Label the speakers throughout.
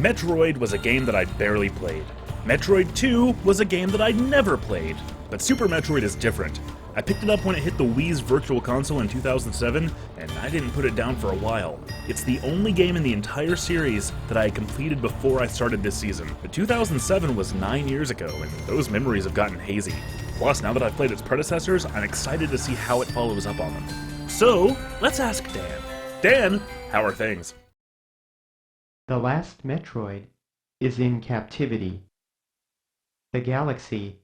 Speaker 1: Metroid was a game that I barely played. Metroid 2 was a game that I'd never played. But Super Metroid is different. I picked it up when it hit the Wii's Virtual Console in 2007, and I didn't put it down for a while. It's the only game in the entire series that I had completed before I started this season. But 2007 was 9 years ago, and those memories have gotten hazy. Plus, now that I've played its predecessors, I'm excited to see how it follows up on them. So, let's ask Dan. Dan, how are things?
Speaker 2: The last Metroid is in captivity. The galaxy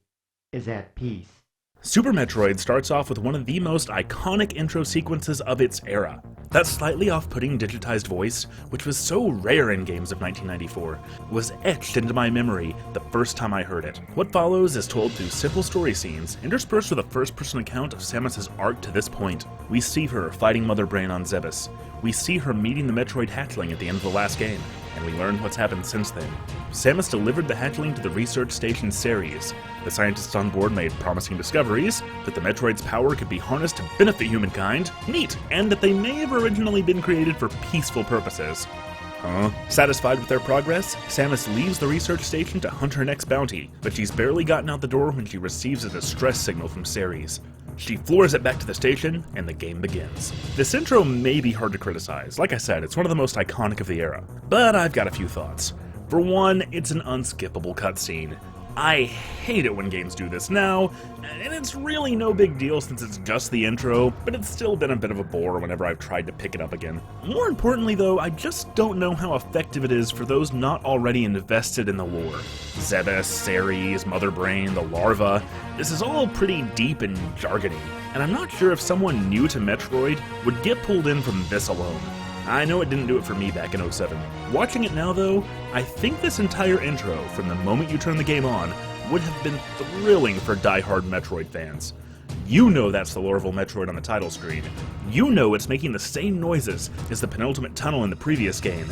Speaker 2: is at peace.
Speaker 1: Super Metroid starts off with one of the most iconic intro sequences of its era. That slightly off-putting digitized voice, which was so rare in games of 1994, was etched into my memory the first time I heard it. What follows is told through simple story scenes, interspersed with a first-person account of Samus's arc to this point. We see her fighting Mother Brain on Zebes. We see her meeting the Metroid hatchling at the end of the last game, and we learn what's happened since then. Samus delivered the hatchling to the research station Ceres. The scientists on board made promising discoveries, that the Metroid's power could be harnessed to benefit humankind, neat, and that they may have originally been created for peaceful purposes. Huh? Satisfied with their progress, Samus leaves the research station to hunt her next bounty, but she's barely gotten out the door when she receives a distress signal from Ceres. She floors it back to the station, and the game begins. This intro may be hard to criticize. Like I said, it's one of the most iconic of the era. But I've got a few thoughts. For one, it's an unskippable cutscene. I hate it when games do this now, and it's really no big deal since it's just the intro, but it's still been a bit of a bore whenever I've tried to pick it up again. More importantly though, I just don't know how effective it is for those not already invested in the lore. Zebes, Ceres, Mother Brain, the larva, this is all pretty deep and jargony, and I'm not sure if someone new to Metroid would get pulled in from this alone. I know it didn't do it for me back in 07. Watching it now though, I think this entire intro, from the moment you turn the game on, would have been thrilling for die-hard Metroid fans. You know that's the Lorville Metroid on the title screen. You know it's making the same noises as the penultimate tunnel in the previous game.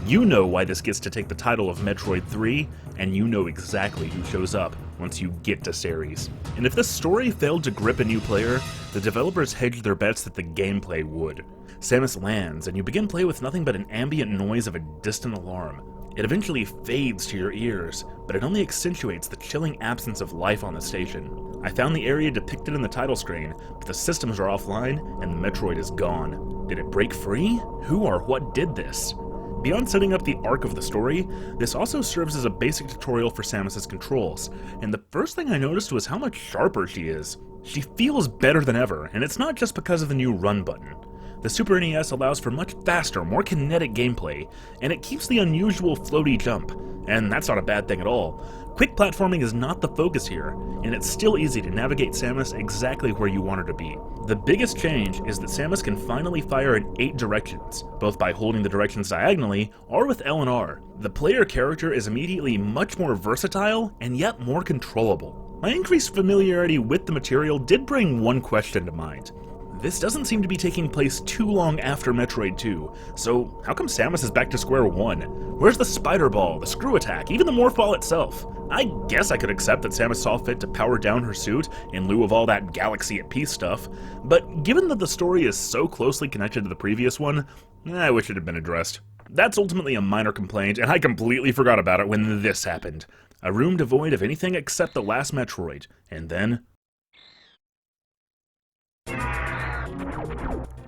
Speaker 1: You know why this gets to take the title of Metroid 3, and you know exactly who shows up once you get to Ceres. And if this story failed to grip a new player, the developers hedged their bets that the gameplay would. Samus lands, and you begin play with nothing but an ambient noise of a distant alarm. It eventually fades to your ears, but it only accentuates the chilling absence of life on the station. I found the area depicted in the title screen, but the systems are offline, and the Metroid is gone. Did it break free? Who or what did this? Beyond setting up the arc of the story, this also serves as a basic tutorial for Samus's controls, and the first thing I noticed was how much sharper she is. She feels better than ever, and it's not just because of the new run button. The Super NES allows for much faster, more kinetic gameplay, and it keeps the unusual floaty jump, and that's not a bad thing at all. Quick platforming is not the focus here, and it's still easy to navigate Samus exactly where you want her to be. The biggest change is that Samus can finally fire in 8 directions, both by holding the directions diagonally or with L and R. The player character is immediately much more versatile and yet more controllable. My increased familiarity with the material did bring one question to mind. This doesn't seem to be taking place too long after Metroid 2, so how come Samus is back to square one? Where's the spider ball, the screw attack, even the morph ball itself? I guess I could accept that Samus saw fit to power down her suit in lieu of all that galaxy at peace stuff, but given that the story is so closely connected to the previous one, I wish it had been addressed. That's ultimately a minor complaint, and I completely forgot about it when this happened. A room devoid of anything except the last Metroid, and then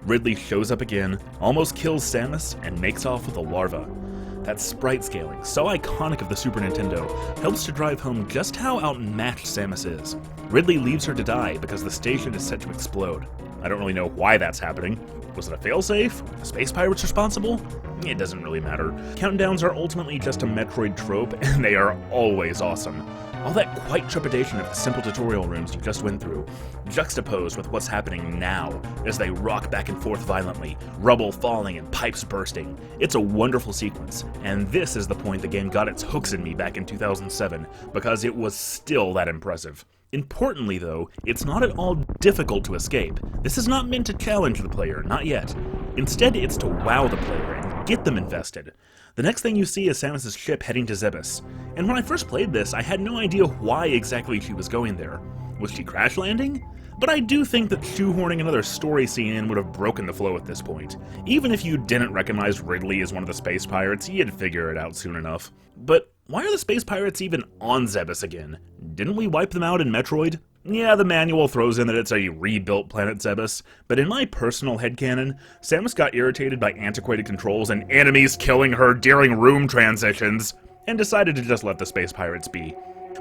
Speaker 1: Ridley shows up again, almost kills Samus, and makes off with a larva. That sprite scaling, so iconic of the Super Nintendo, helps to drive home just how outmatched Samus is. Ridley leaves her to die because the station is set to explode. I don't really know why that's happening. Was it a failsafe? Are the space pirates responsible? It doesn't really matter. Countdowns are ultimately just a Metroid trope, and they are always awesome. All that quiet trepidation of the simple tutorial rooms you just went through, juxtaposed with what's happening now as they rock back and forth violently, rubble falling and pipes bursting. It's a wonderful sequence, and this is the point the game got its hooks in me back in 2007, because it was still that impressive. Importantly though, it's not at all difficult to escape. This is not meant to challenge the player, not yet. Instead, it's to wow the player and get them invested. The next thing you see is Samus' ship heading to Zebes, and when I first played this, I had no idea why exactly she was going there. Was she crash landing? but I do think that shoehorning another story scene in would have broken the flow at this point. Even if you didn't recognize Ridley as one of the space pirates, you'd figure it out soon enough. But why are the space pirates even on Zebes again? Didn't we wipe them out in Metroid? Yeah, the manual throws in that it's a rebuilt planet Zebes, but in my personal headcanon, Samus got irritated by antiquated controls and enemies killing her during room transitions, and decided to just let the space pirates be.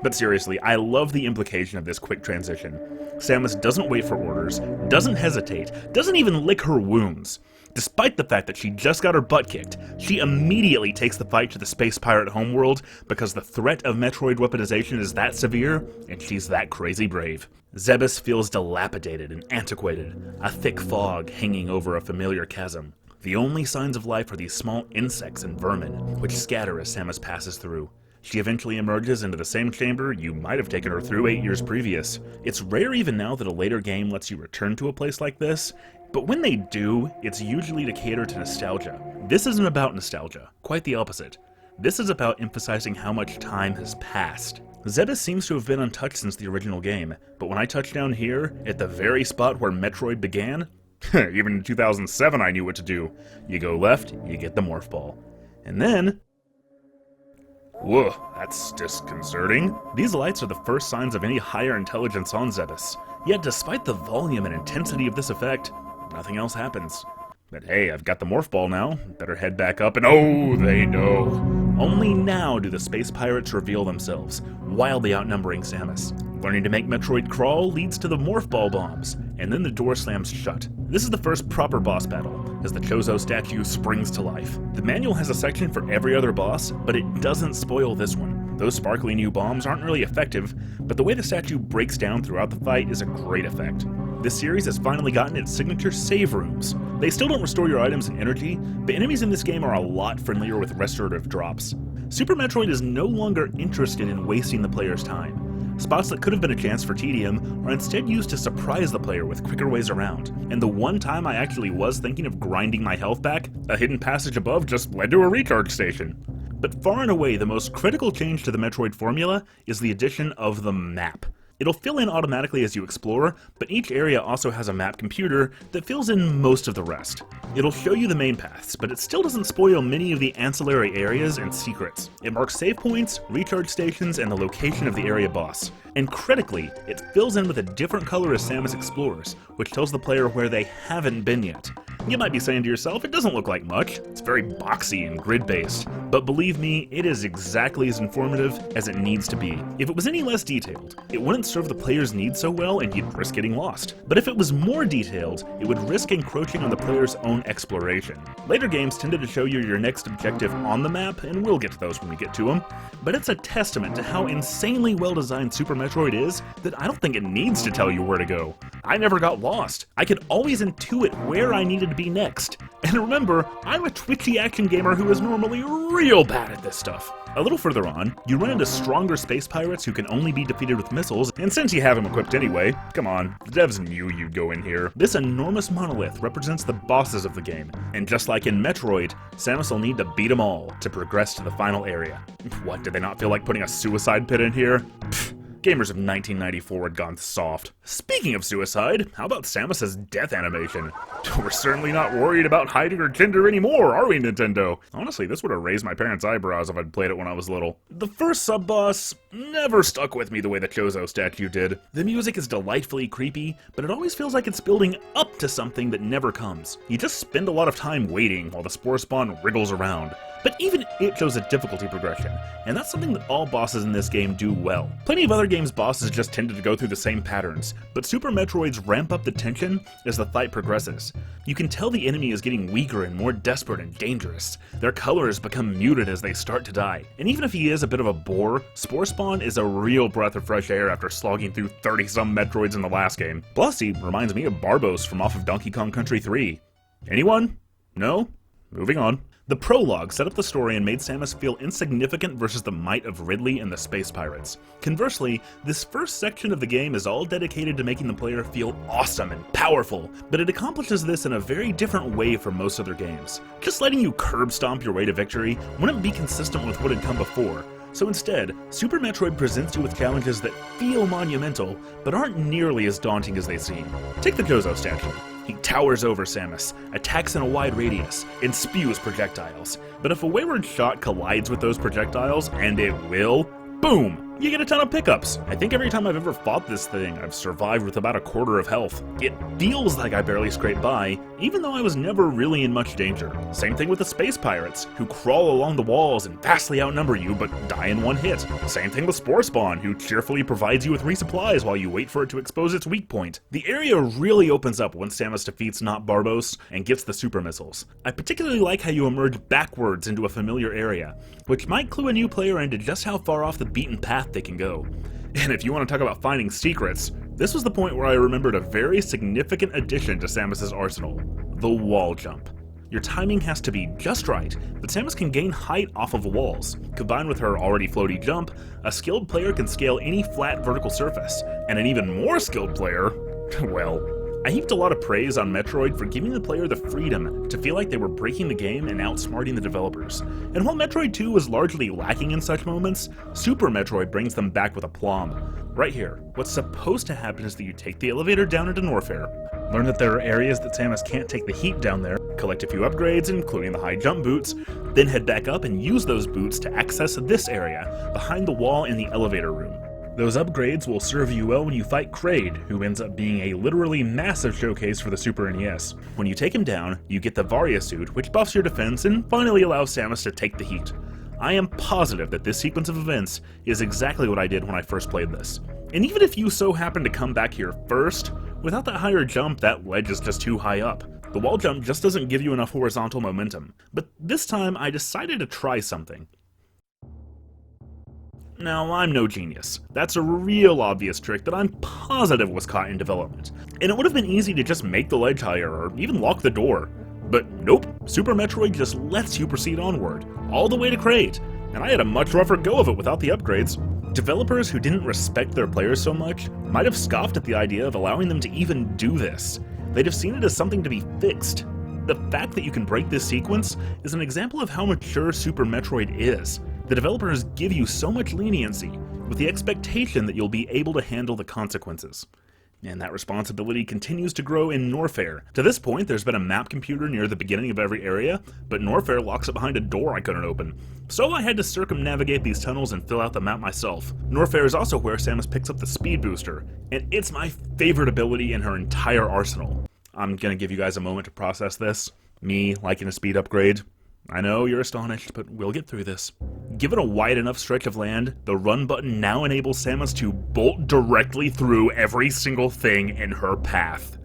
Speaker 1: But seriously, I love the implication of this quick transition. Samus doesn't wait for orders, doesn't hesitate, doesn't even lick her wounds. Despite the fact that she just got her butt kicked, she immediately takes the fight to the space pirate homeworld because the threat of Metroid weaponization is that severe, and she's that crazy brave. Zebes feels dilapidated and antiquated, a thick fog hanging over a familiar chasm. The only signs of life are these small insects and vermin, which scatter as Samus passes through. She eventually emerges into the same chamber you might have taken her through 8 years previous. It's rare even now that a later game lets you return to a place like this, but when they do, it's usually to cater to nostalgia. This isn't about nostalgia, quite the opposite. This is about emphasizing how much time has passed. Zebes seems to have been untouched since the original game, but when I touched down here, at the very spot where Metroid began, even in 2007 I knew what to do. You go left, you get the Morph Ball. And then... Whoa, that's disconcerting. These lights are the first signs of any higher intelligence on Zebes. Yet despite the volume and intensity of this effect, nothing else happens. But hey, I've got the Morph Ball now. Better head back up and oh, they know. Only now do the space pirates reveal themselves, wildly outnumbering Samus. Learning to make Metroid crawl leads to the Morph Ball bombs, and then the door slams shut. This is the first proper boss battle, as the Chozo statue springs to life. The manual has a section for every other boss, but it doesn't spoil this one. Those sparkly new bombs aren't really effective, but the way the statue breaks down throughout the fight is a great effect. This series has finally gotten its signature save rooms. They still don't restore your items and energy, but enemies in this game are a lot friendlier with restorative drops. Super Metroid is no longer interested in wasting the player's time. Spots that could have been a chance for tedium are instead used to surprise the player with quicker ways around. And the one time I actually was thinking of grinding my health back, a hidden passage above just led to a recharge station. But far and away the most critical change to the Metroid formula is the addition of the map. It'll fill in automatically as you explore, but each area also has a map computer that fills in most of the rest. It'll show you the main paths, but it still doesn't spoil many of the ancillary areas and secrets. It marks save points, recharge stations, and the location of the area boss. And critically, it fills in with a different color as Samus explores, which tells the player where they haven't been yet. You might be saying to yourself, it doesn't look like much. It's very boxy and grid-based. But believe me, it is exactly as informative as it needs to be. If it was any less detailed, it wouldn't serve the player's needs so well and you'd risk getting lost. But if it was more detailed, it would risk encroaching on the player's own exploration. Later games tended to show you your next objective on the map, and we'll get to those when we get to them. But it's a testament to how insanely well-designed Super Metroid is that I don't think it needs to tell you where to go. I never got lost. I could always intuit where I needed to be next. And remember, I'm a twitchy action gamer who is normally real bad at this stuff. A little further on, you run into stronger space pirates who can only be defeated with missiles, and since you have them equipped anyway, come on, the devs knew you'd go in here. This enormous monolith represents the bosses of the game, and just like in Metroid, Samus will need to beat them all to progress to the final area. What, did they not feel like putting a suicide pit in here? Pfft. Gamers of 1994 had gone soft. Speaking of suicide, how about Samus's death animation? We're certainly not worried about hiding her gender anymore, are we, Nintendo? Honestly, this would have raised my parents' eyebrows if I'd played it when I was little. The first sub-boss never stuck with me the way the Chozo statue did. The music is delightfully creepy, but it always feels like it's building up to something that never comes. You just spend a lot of time waiting while the Spore Spawn wriggles around. But even it shows a difficulty progression, and that's something that all bosses in this game do well. Plenty of other games' bosses just tended to go through the same patterns, but Super Metroids ramp up the tension as the fight progresses. You can tell the enemy is getting weaker and more desperate and dangerous. Their colors become muted as they start to die. And even if he is a bit of a bore, Spore Spawn is a real breath of fresh air after slogging through 30-some Metroids in the last game. Plus, he reminds me of Barbos from off of Donkey Kong Country 3. Anyone? No? Moving on. The prologue set up the story and made Samus feel insignificant versus the might of Ridley and the Space Pirates. Conversely, this first section of the game is all dedicated to making the player feel awesome and powerful, but it accomplishes this in a very different way from most other games. Just letting you curb stomp your way to victory wouldn't be consistent with what had come before. So instead, Super Metroid presents you with challenges that feel monumental, but aren't nearly as daunting as they seem. Take the Jozo statue. He towers over Samus, attacks in a wide radius, and spews projectiles. But if a wayward shot collides with those projectiles, and it will, boom! You get a ton of pickups. I think every time I've ever fought this thing, I've survived with about a quarter of health. It feels like I barely scraped by, even though I was never really in much danger. Same thing with the space pirates, who crawl along the walls and vastly outnumber you, but die in one hit. Same thing with Spore Spawn, who cheerfully provides you with resupplies while you wait for it to expose its weak point. The area really opens up once Samus defeats Not Barbos and gets the super missiles. I particularly like how you emerge backwards into a familiar area, which might clue a new player into just how far off the beaten path they can go. And if you want to talk about finding secrets, this was the point where I remembered a very significant addition to Samus's arsenal: the wall jump. Your timing has to be just right, but Samus can gain height off of walls. Combined with her already floaty jump, a skilled player can scale any flat vertical surface, and an even more skilled player, well, I heaped a lot of praise on Metroid for giving the player the freedom to feel like they were breaking the game and outsmarting the developers. And while Metroid 2 was largely lacking in such moments, Super Metroid brings them back with aplomb. Right here, what's supposed to happen is that you take the elevator down into Norfair, learn that there are areas that Samus can't take the heat down there, collect a few upgrades, including the high jump boots, then head back up and use those boots to access this area, behind the wall in the elevator room. Those upgrades will serve you well when you fight Kraid, who ends up being a literally massive showcase for the Super NES. When you take him down, you get the Varia suit, which buffs your defense and finally allows Samus to take the heat. I am positive that this sequence of events is exactly what I did when I first played this. And even if you so happen to come back here first, without that higher jump, that ledge is just too high up. The wall jump just doesn't give you enough horizontal momentum. But this time, I decided to try something. Now, I'm no genius. That's a real obvious trick that I'm positive was caught in development. And it would have been easy to just make the ledge higher or even lock the door. But nope, Super Metroid just lets you proceed onward, all the way to Kraid, and I had a much rougher go of it without the upgrades. Developers who didn't respect their players so much might have scoffed at the idea of allowing them to even do this. They'd have seen it as something to be fixed. The fact that you can break this sequence is an example of how mature Super Metroid is. The developers give you so much leniency, with the expectation that you'll be able to handle the consequences. And that responsibility continues to grow in Norfair. To this point, there's been a map computer near the beginning of every area, but Norfair locks it behind a door I couldn't open. So I had to circumnavigate these tunnels and fill out the map myself. Norfair is also where Samus picks up the speed booster, and it's my favorite ability in her entire arsenal. I'm gonna give you guys a moment to process this. Me liking a speed upgrade. I know you're astonished, but we'll get through this. Given a wide enough stretch of land, the run button now enables Samus to bolt directly through every single thing in her path.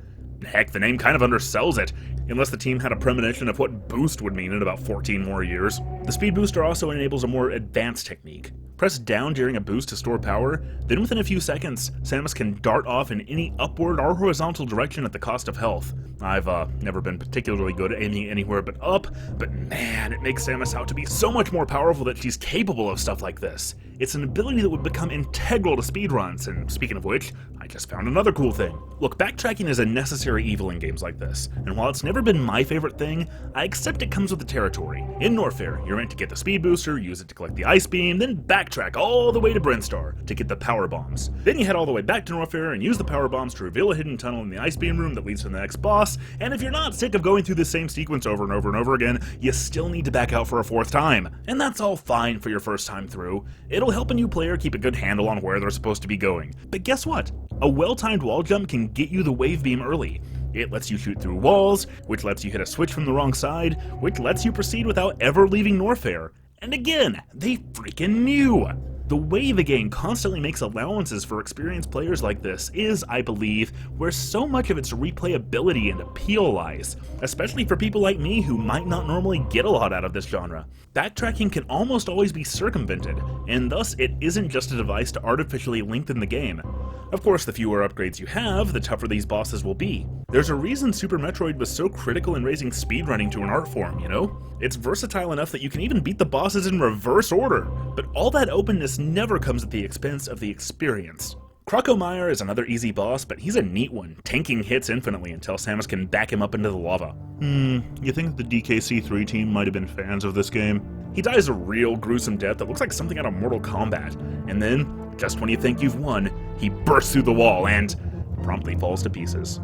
Speaker 1: Heck, the name kind of undersells it, unless the team had a premonition of what boost would mean in about 14 more years. The speed booster also enables a more advanced technique. Press down during a boost to store power, then within a few seconds, Samus can dart off in any upward or horizontal direction at the cost of health. I've never been particularly good at aiming anywhere but up, but man, it makes Samus out to be so much more powerful that she's capable of stuff like this. It's an ability that would become integral to speedruns, and speaking of which, I just found another cool thing. Look, backtracking is a necessary evil in games like this, and while it's never been my favorite thing, I accept it comes with the territory. In Norfair, you're meant to get the speed booster, use it to collect the ice beam, then backtrack all the way to Brinstar to get the power bombs. Then you head all the way back to Norfair and use the power bombs to reveal a hidden tunnel in the ice beam room that leads to the next boss, and if you're not sick of going through the same sequence over and over and over again, you still need to back out for a fourth time. And that's all fine for your first time through. It'll help a new player keep a good handle on where they're supposed to be going. But guess what? A well-timed wall jump can get you the wave beam early. It lets you shoot through walls, which lets you hit a switch from the wrong side, which lets you proceed without ever leaving Norfair. And again, they freaking knew! The way the game constantly makes allowances for experienced players like this is, I believe, where so much of its replayability and appeal lies, especially for people like me who might not normally get a lot out of this genre. Backtracking can almost always be circumvented, and thus it isn't just a device to artificially lengthen the game. Of course, the fewer upgrades you have, the tougher these bosses will be. There's a reason Super Metroid was so critical in raising speedrunning to an art form, you know? It's versatile enough that you can even beat the bosses in reverse order, but all that openness never comes at the expense of the experience. Crocomire is another easy boss, but he's a neat one, tanking hits infinitely until Samus can back him up into the lava. You think the DKC3 team might have been fans of this game? He dies a real gruesome death that looks like something out of Mortal Kombat, and then, just when you think you've won, he bursts through the wall and promptly falls to pieces.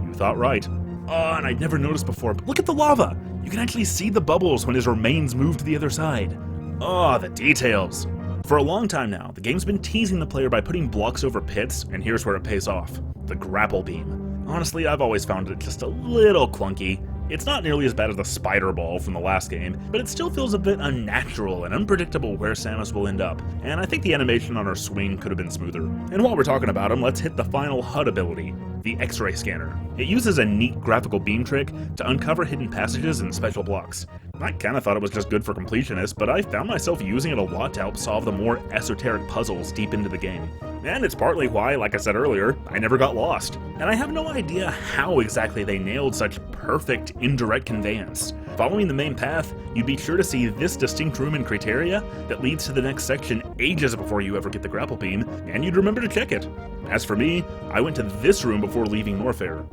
Speaker 1: You thought right. Oh, and I'd never noticed before, but look at the lava! You can actually see the bubbles when his remains move to the other side. Oh, the details! For a long time now, the game's been teasing the player by putting blocks over pits, and here's where it pays off. The grapple beam. Honestly, I've always found it just a little clunky. It's not nearly as bad as the spider ball from the last game, but it still feels a bit unnatural and unpredictable where Samus will end up, and I think the animation on her swing could have been smoother. And while we're talking about him, let's hit the final HUD ability, the X-ray scanner. It uses a neat graphical beam trick to uncover hidden passages and special blocks. I kinda thought it was just good for completionists, but I found myself using it a lot to help solve the more esoteric puzzles deep into the game. And it's partly why, like I said earlier, I never got lost. And I have no idea how exactly they nailed such perfect indirect conveyance. Following the main path, you'd be sure to see this distinct room in Criteria that leads to the next section ages before you ever get the grapple beam, and you'd remember to check it. As for me, I went to this room before leaving Norfair.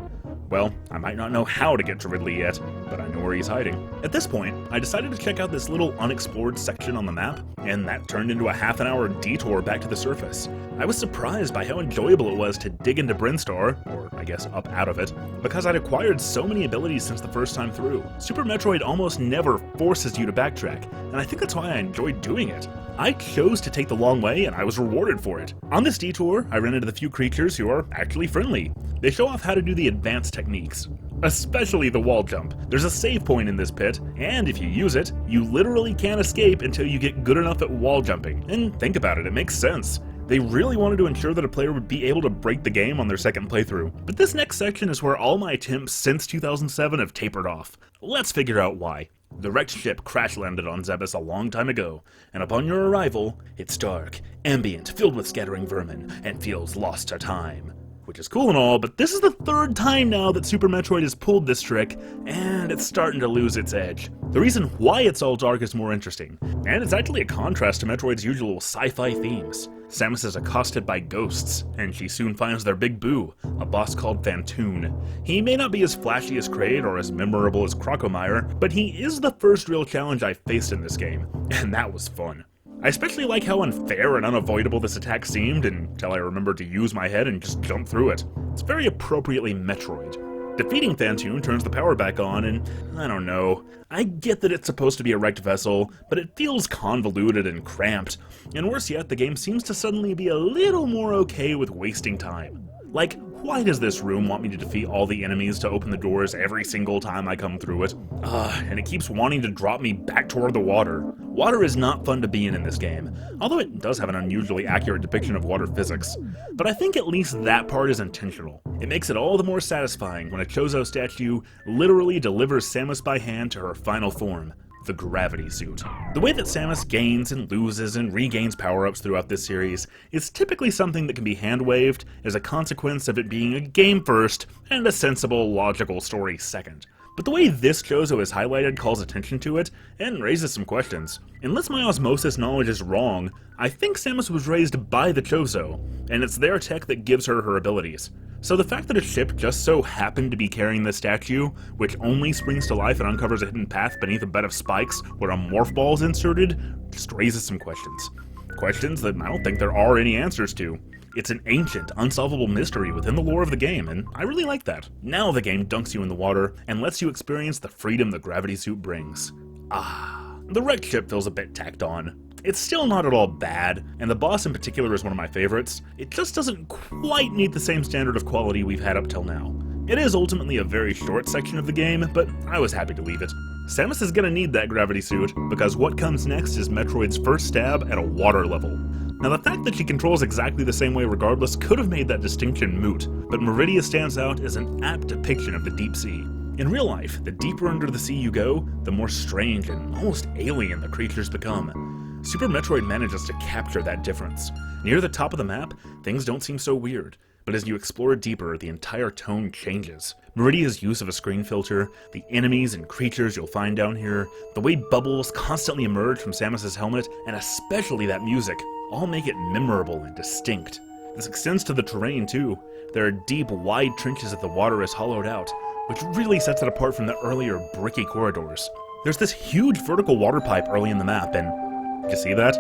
Speaker 1: Well, I might not know how to get to Ridley yet, but I know where he's hiding. At this point, I decided to check out this little unexplored section on the map, and that turned into a half-an-hour detour back to the surface. I was surprised by how enjoyable it was to dig into Brinstar, or I guess up out of it, because I'd acquired so many abilities since the first time through. Super Metroid almost never forces you to backtrack, and I think that's why I enjoyed doing it. I chose to take the long way, and I was rewarded for it. On this detour, I ran into the few creatures who are actually friendly. They show off how to do the advanced techniques, especially the wall jump. There's a save point in this pit, and if you use it, you literally can't escape until you get good enough at wall jumping. And think about it, it makes sense. They really wanted to ensure that a player would be able to break the game on their second playthrough. But this next section is where all my attempts since 2007 have tapered off. Let's figure out why. The wrecked ship crash-landed on Zebes a long time ago, and upon your arrival, it's dark, ambient, filled with scattering vermin, and feels lost to time. Which is cool and all, but this is the third time now that Super Metroid has pulled this trick, and it's starting to lose its edge. The reason why it's all dark is more interesting, and it's actually a contrast to Metroid's usual sci-fi themes. Samus is accosted by ghosts, and she soon finds their big boo, a boss called Phantoon. He may not be as flashy as Kraid or as memorable as Crocomire, but he is the first real challenge I faced in this game, and that was fun. I especially like how unfair and unavoidable this attack seemed until I remembered to use my head and just jump through it. It's very appropriately Metroid. Defeating Phantoon turns the power back on, and I don't know. I get that it's supposed to be a wrecked vessel, but it feels convoluted and cramped, and worse yet, the game seems to suddenly be a little more okay with wasting time. Like, why does this room want me to defeat all the enemies to open the doors every single time I come through it? And it keeps wanting to drop me back toward the water. Water is not fun to be in this game, although it does have an unusually accurate depiction of water physics. But I think at least that part is intentional. It makes it all the more satisfying when a Chozo statue literally delivers Samus by hand to her final form, the gravity suit. The way that Samus gains and loses and regains power-ups throughout this series is typically something that can be hand-waved as a consequence of it being a game first and a sensible, logical story second. But the way this Chozo is highlighted calls attention to it and raises some questions. Unless my osmosis knowledge is wrong, I think Samus was raised by the Chozo, and it's their tech that gives her her abilities. So the fact that a ship just so happened to be carrying this statue, which only springs to life and uncovers a hidden path beneath a bed of spikes where a morph ball is inserted, just raises some questions. Questions that I don't think there are any answers to. It's an ancient, unsolvable mystery within the lore of the game, and I really like that. Now the game dunks you in the water and lets you experience the freedom the gravity suit brings. The wrecked ship feels a bit tacked on. It's still not at all bad, and the boss in particular is one of my favorites. It just doesn't quite meet the same standard of quality we've had up till now. It is ultimately a very short section of the game, but I was happy to leave it. Samus is gonna need that gravity suit, because what comes next is Metroid's first stab at a water level. Now the fact that she controls exactly the same way regardless could have made that distinction moot, but Meridia stands out as an apt depiction of the deep sea. In real life, the deeper under the sea you go, the more strange and almost alien the creatures become. Super Metroid manages to capture that difference. Near the top of the map, things don't seem so weird, but as you explore deeper, the entire tone changes. Meridia's use of a screen filter, the enemies and creatures you'll find down here, the way bubbles constantly emerge from Samus's helmet, and especially that music, all make it memorable and distinct. This extends to the terrain too. There are deep, wide trenches that the water is hollowed out, which really sets it apart from the earlier bricky corridors. There's this huge vertical water pipe early in the map, and did you see that?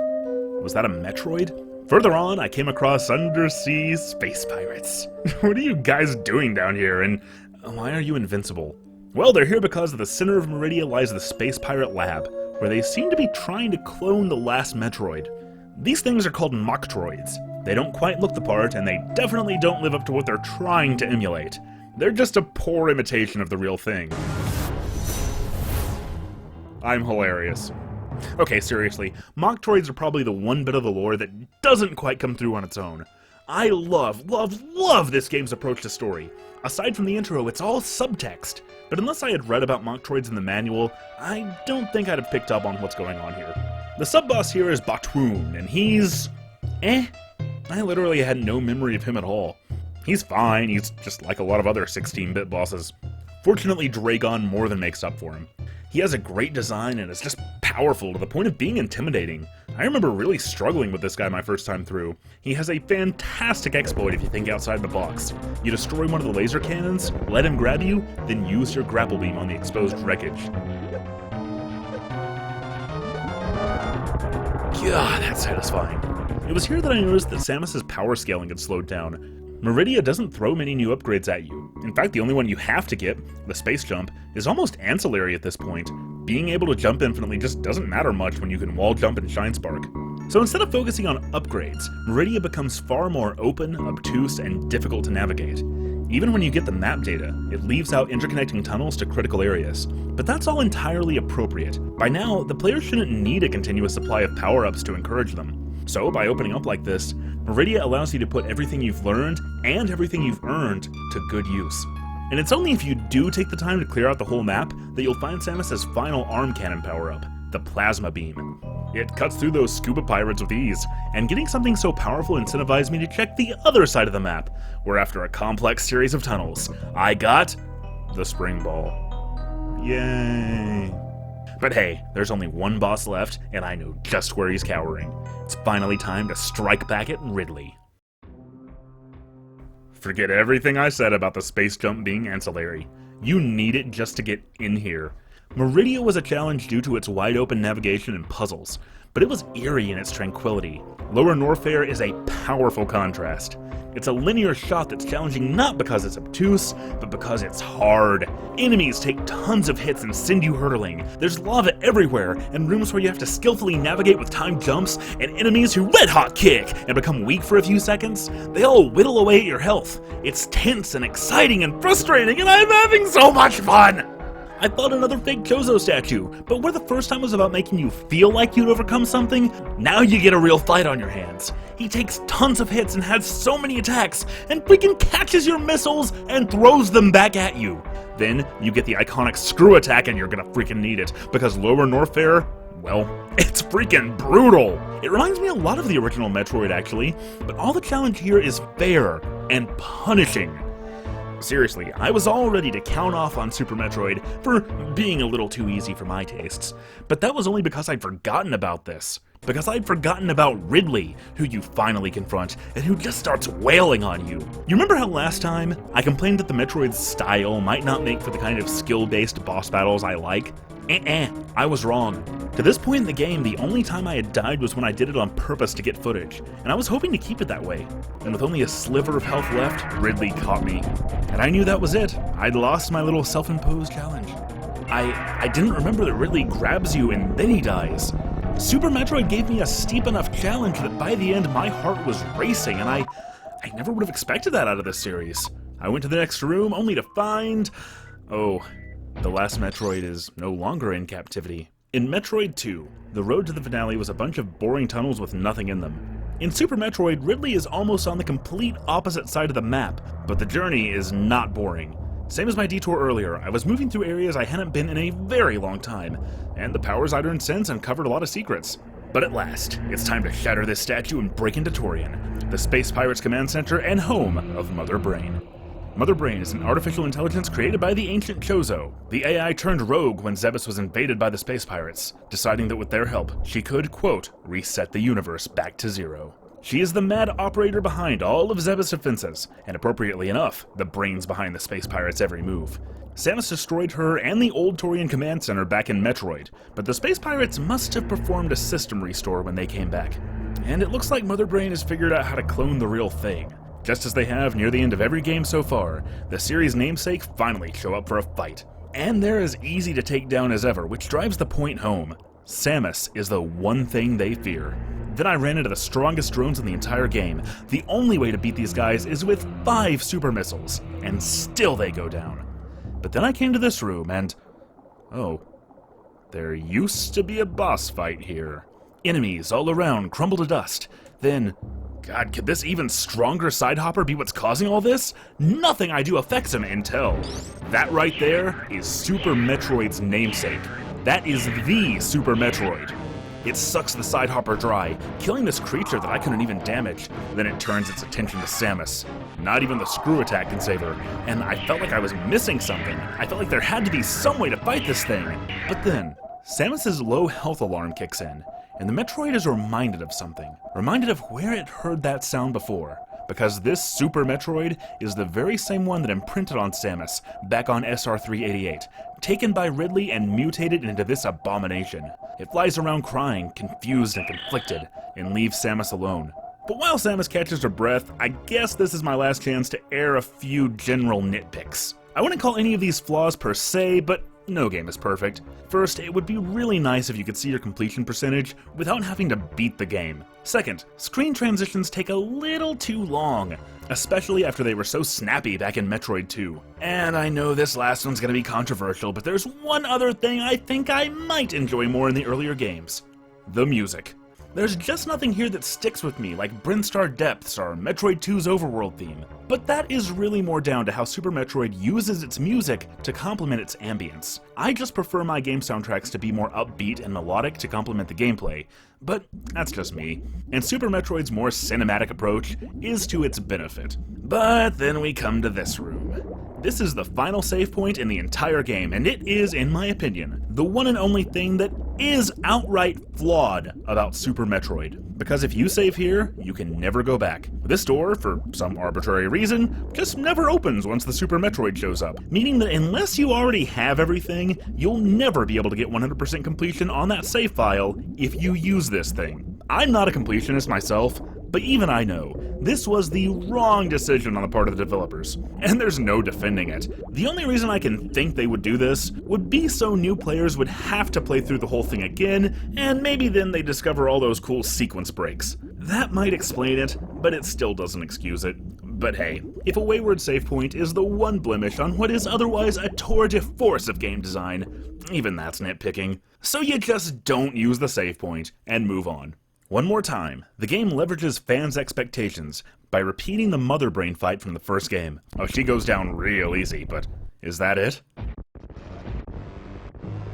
Speaker 1: Was that a Metroid? Further on, I came across undersea space pirates. What are you guys doing down here, and why are you invincible? Well, they're here because at the center of Meridia lies the Space Pirate Lab, where they seem to be trying to clone the last Metroid. These things are called Mocktroids. They don't quite look the part, and they definitely don't live up to what they're trying to emulate. They're just a poor imitation of the real thing. I'm hilarious. Okay, seriously, Mocktroids are probably the one bit of the lore that doesn't quite come through on its own. I love this game's approach to story. Aside from the intro, it's all subtext. But unless I had read about Mocktroids in the manual, I don't think I'd have picked up on what's going on here. The sub-boss here is Batwoon, and he's... I literally had no memory of him at all. He's fine, he's just like a lot of other 16-bit bosses. Fortunately, Dragon more than makes up for him. He has a great design and is just powerful to the point of being intimidating. I remember really struggling with this guy my first time through. He has a fantastic exploit if you think outside the box. You destroy one of the laser cannons, let him grab you, then use your grapple beam on the exposed wreckage. God, that's satisfying. It was here that I noticed that Samus's power scaling had slowed down. Meridia doesn't throw many new upgrades at you. In fact, the only one you have to get, the space jump, is almost ancillary at this point. Being able to jump infinitely just doesn't matter much when you can wall jump and shine spark. So instead of focusing on upgrades, Meridia becomes far more open, obtuse, and difficult to navigate. Even when you get the map data, it leaves out interconnecting tunnels to critical areas. But that's all entirely appropriate. By now, the player shouldn't need a continuous supply of power-ups to encourage them. So, by opening up like this, Meridia allows you to put everything you've learned and everything you've earned to good use. And it's only if you do take the time to clear out the whole map that you'll find Samus's final arm cannon power-up, the Plasma Beam. It cuts through those scuba pirates with ease, and getting something so powerful incentivized me to check the other side of the map, where after a complex series of tunnels, I got the Spring Ball. Yay! But hey, there's only one boss left, and I know just where he's cowering. It's finally time to strike back at Ridley. Forget everything I said about the space jump being ancillary. You need it just to get in here. Meridia was a challenge due to its wide-open navigation and puzzles, but it was eerie in its tranquility. Lower Norfair is a powerful contrast. It's a linear shot that's challenging not because it's obtuse, but because it's hard. Enemies take tons of hits and send you hurtling. There's lava everywhere, and rooms where you have to skillfully navigate with timed jumps, and enemies who red-hot kick and become weak for a few seconds. They all whittle away at your health. It's tense and exciting and frustrating, and I'm having so much fun! I thought another fake Chozo statue, but where the first time was about making you feel like you'd overcome something, now you get a real fight on your hands. He takes tons of hits and has so many attacks, and freaking catches your missiles and throws them back at you. Then you get the iconic screw attack and you're gonna freaking need it, because Lower Norfair, well, it's freaking brutal. It reminds me a lot of the original Metroid actually, but all the challenge here is fair and punishing. Seriously, I was all ready to count off on Super Metroid for being a little too easy for my tastes, but that was only because I'd forgotten about this. Because I'd forgotten about Ridley, who you finally confront, and who just starts wailing on you. You remember how last time I complained that the Metroid's style might not make for the kind of skill-based boss battles I like? I was wrong. To this point in the game, the only time I had died was when I did it on purpose to get footage, and I was hoping to keep it that way. And with only a sliver of health left, Ridley caught me. And I knew that was it. I'd lost my little self-imposed challenge. I didn't remember that Ridley grabs you and then he dies. Super Metroid gave me a steep enough challenge that by the end my heart was racing, and I never would have expected that out of this series. I went to the next room only to find... oh, the last Metroid is no longer in captivity. In Metroid 2, the road to the finale was a bunch of boring tunnels with nothing in them. In Super Metroid, Ridley is almost on the complete opposite side of the map, but the journey is not boring. Same as my detour earlier, I was moving through areas I hadn't been in a very long time, and the powers I'd earned since uncovered a lot of secrets. But at last, it's time to shatter this statue and break into Torian, the Space Pirates Command Center and home of Mother Brain. Mother Brain is an artificial intelligence created by the ancient Chozo. The AI turned rogue when Zebes was invaded by the space pirates, deciding that with their help, she could, quote, reset the universe back to zero. She is the mad operator behind all of Zeb's defenses, and appropriately enough, the brains behind the Space Pirates' every move. Samus destroyed her and the old Torian Command Center back in Metroid, but the Space Pirates must have performed a system restore when they came back. And it looks like Mother Brain has figured out how to clone the real thing. Just as they have near the end of every game so far, the series' namesake finally show up for a fight. And they're as easy to take down as ever, which drives the point home. Samus is the one thing they fear. Then I ran into the strongest drones in the entire game. The only way to beat these guys is with 5 super missiles, and still they go down. But then I came to this room and... oh, there used to be a boss fight here. Enemies all around crumble to dust. Then... God, could this even stronger side-hopper be what's causing all this? Nothing I do affects him until... that right there is Super Metroid's namesake. That is the Super Metroid. It sucks the side-hopper dry, killing this creature that I couldn't even damage. Then it turns its attention to Samus. Not even the screw attack can save her, and I felt like I was missing something. I felt like there had to be some way to fight this thing. But then, Samus's low health alarm kicks in, and the Metroid is reminded of something. Reminded of where it heard that sound before. Because this Super Metroid is the very same one that imprinted on Samus back on SR-388, taken by Ridley and mutated into this abomination. It flies around crying, confused and conflicted, and leaves Samus alone. But while Samus catches her breath, I guess this is my last chance to air a few general nitpicks. I wouldn't call any of these flaws per se, but no game is perfect. First, it would be really nice if you could see your completion percentage without having to beat the game. Second, screen transitions take a little too long, especially after they were so snappy back in Metroid 2. And I know this last one's gonna be controversial, but there's one other thing I think I might enjoy more in the earlier games. The music. There's just nothing here that sticks with me like Brinstar Depths or Metroid 2's overworld theme. But that is really more down to how Super Metroid uses its music to complement its ambience. I just prefer my game soundtracks to be more upbeat and melodic to complement the gameplay, but that's just me. And Super Metroid's more cinematic approach is to its benefit. But then we come to this room. This is the final save point in the entire game, and it is, in my opinion, the one and only thing that is outright flawed about Super Metroid. Because if you save here, you can never go back. This door, for some arbitrary reason, just never opens once the Super Metroid shows up, meaning that unless you already have everything, you'll never be able to get 100% completion on that save file if you use this thing. I'm not a completionist myself, but even I know, this was the wrong decision on the part of the developers, and there's no defending it. The only reason I can think they would do this would be so new players would have to play through the whole thing again, and maybe then they discover all those cool sequence breaks. That might explain it, but it still doesn't excuse it. But hey, if a wayward save point is the one blemish on what is otherwise a tour de force of game design, even that's nitpicking. So you just don't use the save point and move on. One more time, the game leverages fans' expectations by repeating the Mother Brain fight from the first game. Oh, she goes down real easy, but is that it?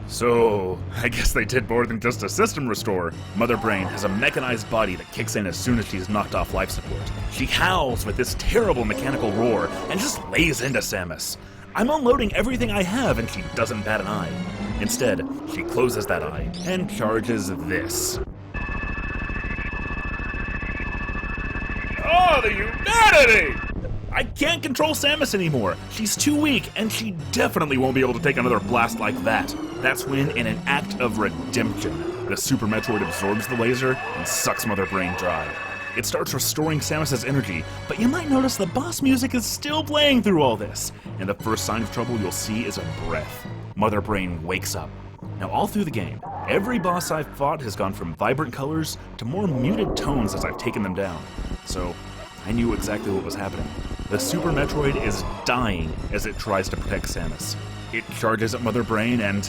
Speaker 1: So, I guess they did more than just a system restore. Mother Brain has a mechanized body that kicks in as soon as she's knocked off life support. She howls with this terrible mechanical roar and just lays into Samus. I'm unloading everything I have and she doesn't bat an eye. Instead, she closes that eye and charges this. Oh, the humanity! I can't control Samus anymore. She's too weak, and she definitely won't be able to take another blast like that. That's when, in an act of redemption, the Super Metroid absorbs the laser and sucks Mother Brain dry. It starts restoring Samus's energy, but you might notice the boss music is still playing through all this, and the first sign of trouble you'll see is a breath. Mother Brain wakes up. Now, all through the game, every boss I've fought has gone from vibrant colors to more muted tones as I've taken them down. So, I knew exactly what was happening. The Super Metroid is dying as it tries to protect Samus. It charges at Mother Brain and...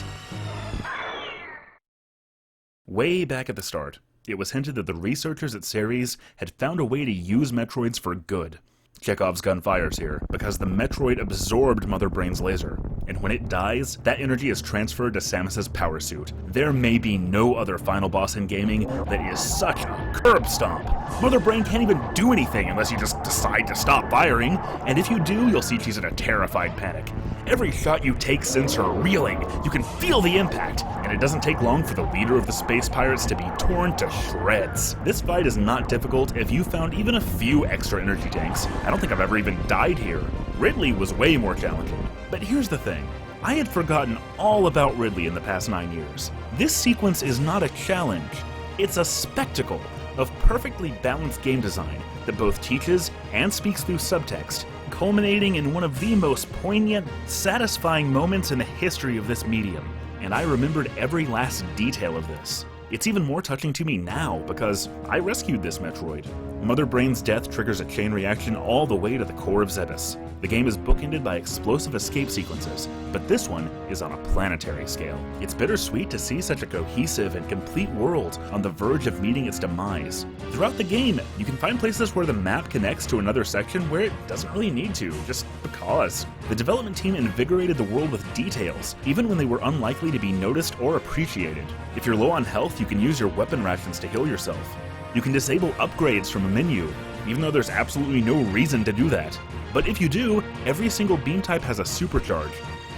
Speaker 1: Way back at the start, it was hinted that the researchers at Ceres had found a way to use Metroids for good. Chekhov's gun fires here, because the Metroid absorbed Mother Brain's laser. and when it dies, that energy is transferred to Samus's power suit. There may be no other final boss in gaming that is such a curb stomp. Mother Brain can't even do anything unless you just decide to stop firing, and if you do, you'll see she's in a terrified panic. Every shot you take sends her reeling. You can feel the impact, and it doesn't take long for the leader of the space pirates to be torn to shreds. This fight is not difficult if you found even a few extra energy tanks. I don't think I've ever even died here. Ridley was way more challenging. But here's the thing. I had forgotten all about Ridley in the past 9 years. This sequence is not a challenge. It's a spectacle of perfectly balanced game design that both teaches and speaks through subtext, culminating in one of the most poignant, satisfying moments in the history of this medium. And I remembered every last detail of this. It's even more touching to me now because I rescued this Metroid. Mother Brain's death triggers a chain reaction all the way to the core of Zebes. The game is bookended by explosive escape sequences, but this one is on a planetary scale. It's bittersweet to see such a cohesive and complete world on the verge of meeting its demise. Throughout the game, you can find places where the map connects to another section where it doesn't really need to, just because. The development team invigorated the world with details, even when they were unlikely to be noticed or appreciated. If you're low on health, you can use your weapon rations to heal yourself. You can disable upgrades from a menu, even though there's absolutely no reason to do that. But if you do, every single beam type has a supercharge.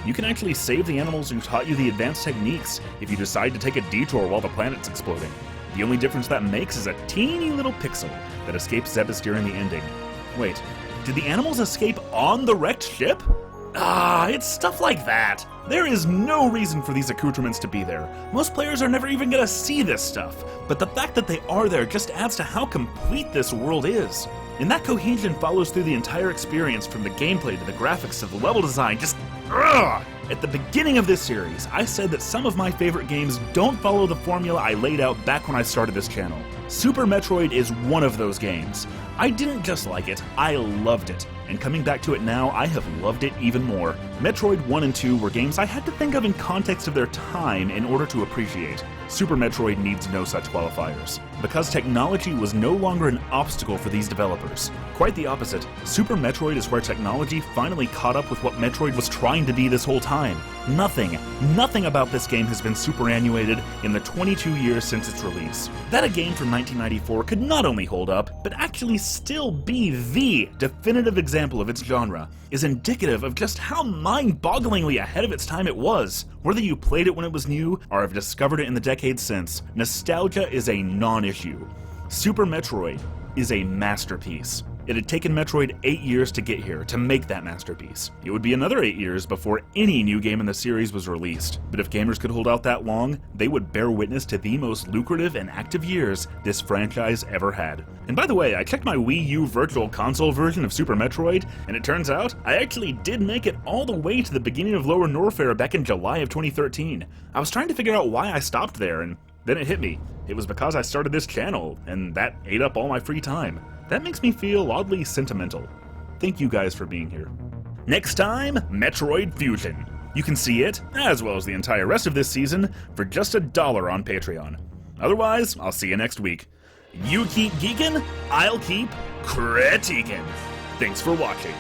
Speaker 1: You can actually save the animals who taught you the advanced techniques if you decide to take a detour while the planet's exploding. The only difference that makes is a teeny little pixel that escapes Zebes during the ending. Wait, did the animals escape on the wrecked ship? It's stuff like that. There is no reason for these accoutrements to be there. Most players are never even gonna see this stuff, but the fact that they are there just adds to how complete this world is. And that cohesion follows through the entire experience, from the gameplay to the graphics to the level design. At the beginning of this series, I said that some of my favorite games don't follow the formula I laid out back when I started this channel. Super Metroid is one of those games. I didn't just like it, I loved it. And coming back to it now, I have loved it even more. Metroid 1 and 2 were games I had to think of in context of their time in order to appreciate. Super Metroid needs no such qualifiers, because technology was no longer an obstacle for these developers. Quite the opposite, Super Metroid is where technology finally caught up with what Metroid was trying to be this whole time. Nothing about this game has been superannuated in the 22 years since its release. That a game from 1994 could not only hold up, but actually still be the definitive example of its genre is indicative of just how mind-bogglingly ahead of its time it was. Whether you played it when it was new, or have discovered it in the decades since, nostalgia is a non-issue. Super Metroid is a masterpiece. It had taken Metroid 8 years to get here, to make that masterpiece. It would be another 8 years before any new game in the series was released. But if gamers could hold out that long, they would bear witness to the most lucrative and active years this franchise ever had. And by the way, I checked my Wii U Virtual Console version of Super Metroid, and it turns out I actually did make it all the way to the beginning of Lower Norfair back in July of 2013. I was trying to figure out why I stopped there, and then it hit me. It was because I started this channel, and that ate up all my free time. That makes me feel oddly sentimental. Thank you guys for being here. Next time, Metroid Fusion. You can see it, as well as the entire rest of this season, for just $1 on Patreon. Otherwise, I'll see you next week. You keep geekin', I'll keep critiquin'. Thanks for watching.